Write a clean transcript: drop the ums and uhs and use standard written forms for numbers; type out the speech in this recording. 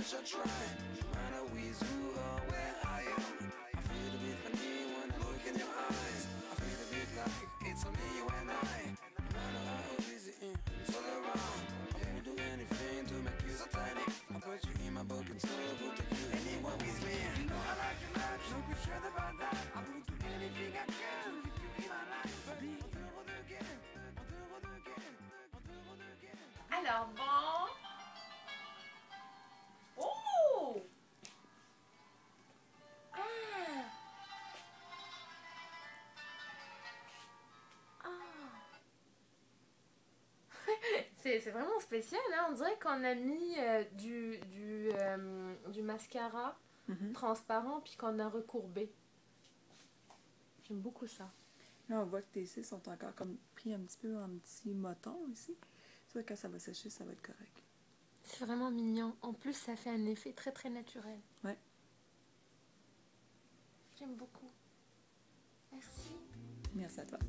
much I try, no matter who is who or where I am. I feel a bit funny when I look in your eyes. I feel a bit like it's only you and I. No matter how busy it's all around. I would do anything to make you so tiny. I put you in my book and so put you anywhere with me. You know I like you much, no question about that. I would do anything I can to keep you in my life. Alors bon. Oh! Ah! Ah! C'est vraiment spécial, hein? On dirait qu'on a mis du mascara transparent puis qu'on a recourbé. J'aime beaucoup ça. Là, on voit que tes cils sont encore comme pris un petit peu en petit moton ici. Tu vois, quand ça va sécher, ça va être correct. C'est vraiment mignon. En plus, ça fait un effet très très naturel. Ouais. J'aime beaucoup. Merci. Merci à toi.